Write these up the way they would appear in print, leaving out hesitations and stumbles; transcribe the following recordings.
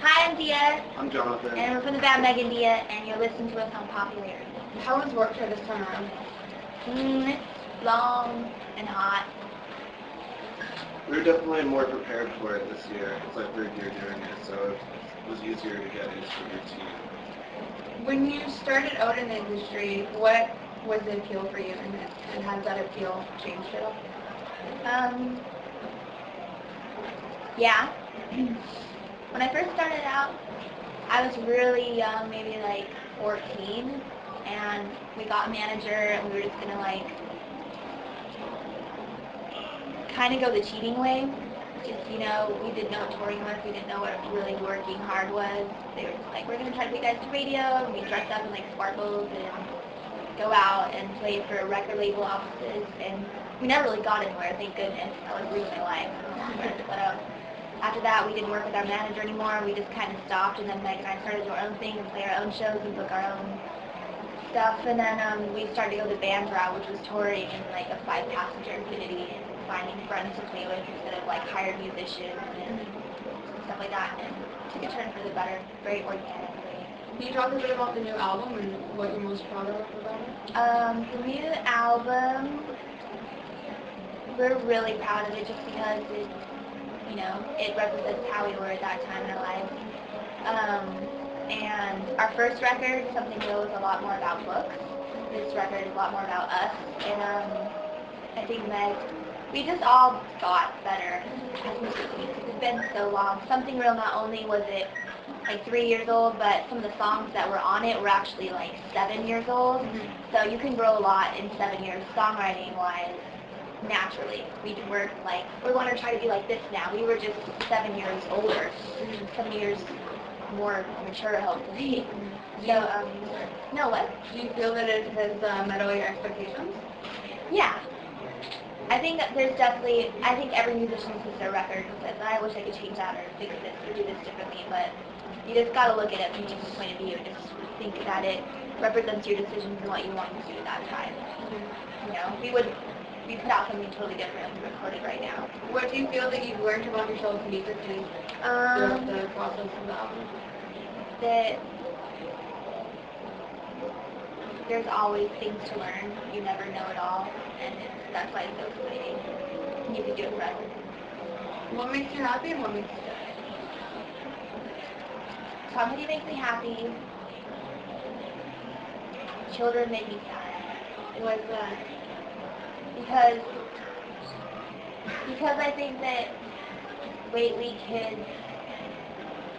Hi, I'm Dia, I'm Jonathan. and we're from the band Meg Dia, and you're listening to us on Popularity. How was work for this time around? It's long and hot. We were definitely more prepared for it this year. It's our third year doing it, so it was easier to get into the routine. When you started out in the industry, what was the appeal for you, and has that appeal changed at all? Um, yeah. When I first started out, I was really young, maybe like 14, and we got a manager, and we were just gonna like kind of go the cheating way. Just, we didn't know what touring was. We didn't know what really working hard was. They were just like, we're going to try to put you guys to radio. And we dressed up in like sparkles and go out and play for record label offices. And we never really got anywhere, thank goodness. That would ruin my life. But after that, we didn't work with our manager anymore. We just kind of stopped. And then Meg and I started to do our own thing and play our own shows and book our own stuff. And then we started to go the band route, which was touring in like a 5-passenger Infinity and finding friends to play with instead of like hired musicians and stuff like that. And took a turn for the better, very organically. Can you talk a bit about the new album and what you're most proud of about it? The new album, we're really proud of it just because it represents how we were at that time in our life. And our first record, Something Real, was a lot more about books. This record is a lot more about us. And I think Meg, we just all got better as musicians. It's been so long. Something Real, not only was it like 3 years old, but some of the songs that were on it were actually like 7 years old. So you can grow a lot in 7 years songwriting-wise. Naturally, we were like, we want to try to be like this now. We were just 7 years older, 7 years more mature, hopefully. So, no, what? Do you feel that it has met all your expectations? Yeah. I think that there's definitely, I think every musician listens to their record and says, I wish I could change that or fix this or do this differently, but you just got to look at it from your point of view and just think that it represents your decisions and what you want to do at that time. We put out something totally different than we recorded right now. What do you feel that you've learned about yourself musically throughout the process of the album? That there's always things to learn. You never know it all, and that's why it's so exciting. You can do it forever. What makes you happy and what makes you sad? Comedy makes me happy. Children make me sad. Why is that? Because I think that lately kids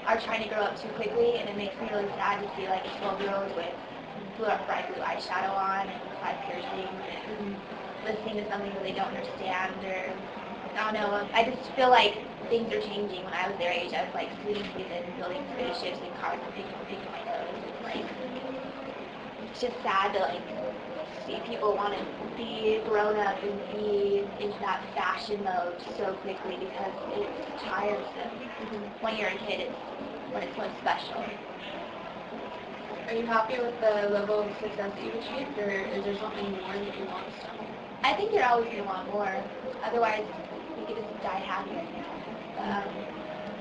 are trying to grow up too quickly, and it makes me really sad to see like a 12-year-old with bright blue eyeshadow on and 5 piercings and listening to something that they don't understand, or I don't know. I just feel like things are changing. When I was their age, I was like sleeping and building spaceships and cars and picking my nose. It's just sad to like see people want to be grown up and be into that fashion mode so quickly because it's tiresome. When you're a kid, when it's most special. Are you happy with the level of success that you've achieved, or is there something more that you want still? I think you're always going to want more. Otherwise, we could just die happy.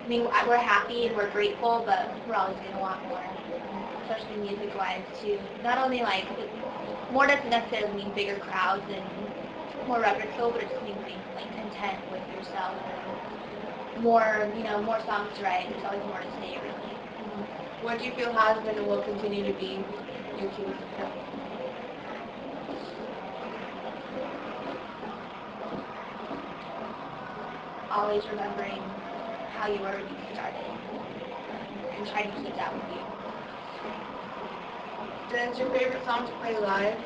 We're happy and we're grateful, but we're always going to want more, especially music-wise too. Not only like more doesn't necessarily mean bigger crowds and more records sold, but it just means being like content with yourself and more, more songs to write. There's always more to say, really. What do you feel has been and will continue to be your key to success? Always remembering how you were when you started and trying to keep that with you. Does your favorite song to play live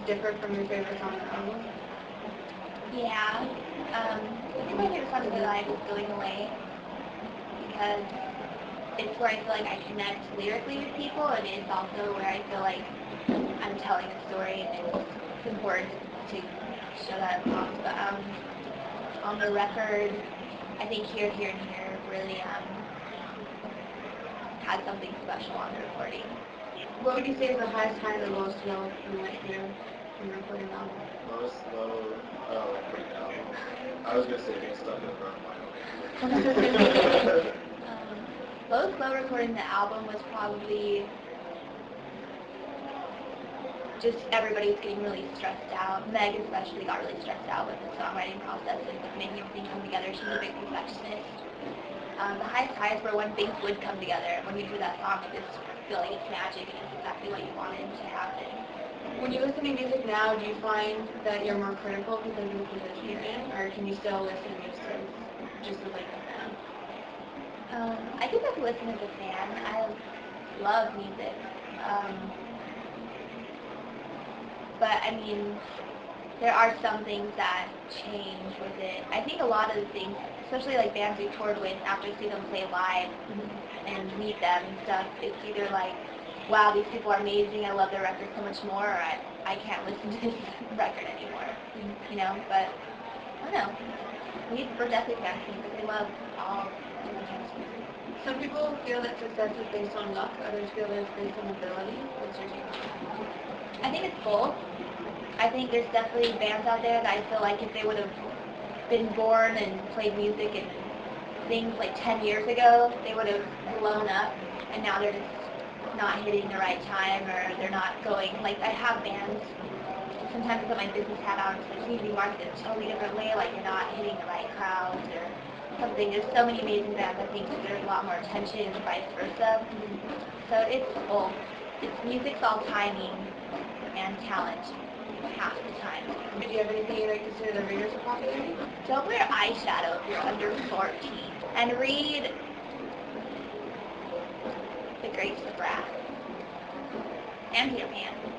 differ from your favorite song on the album? Yeah. I think my favorite song to play live is Going Away because it's where I feel like I connect lyrically with people, and it's also where I feel like I'm telling a story, and it's important to show that across. But on the record, I think Here, Here, and Here really had something special on the recording. What would you say is the highest high and the lowest low from like here from your recording album? Lowest low, right now. I was gonna say being stuck in the front of my own. slow recording the album was probably just everybody was getting really stressed out. Meg especially got really stressed out with the songwriting process and making everything come together. She's a big perfectionist. The highest highs were when things would come together. When you hear that song, you just feel like it's magic and it's exactly what you wanted to happen. When you listen to music now, do you find that you're more critical because of the position you're in, or can you still listen just as like a fan? I can definitely listen as a fan. I love music. But I mean, there are some things that change with it. I think a lot of the things, especially like bands we toured with, after we see them play live and meet them and stuff, it's either like, wow, these people are amazing, I love their record so much more, or I can't listen to this record anymore, you know, but I don't know. We're definitely fans of music. We love all different kinds of music. Some people feel that success is based on luck, others feel that it's based on ability. What's your take? I think it's both. I think there's definitely bands out there that I feel like if they would have been born and played music and things like 10 years ago, they would have blown up, and now they're just not hitting the right time, or they're not going, like I have bands, sometimes I put my business hat on, so it needs to be marketed a totally different way, like you're not hitting the right crowds or something. There's so many amazing bands, I think there's a lot more attention and vice versa. So it's both. It's music's all timing and talent half the time. Do you have anything you'd like to say to the readers of popularity? Don't wear eyeshadow if you're under 14. And read The Grapes of Wrath and Peter Pan.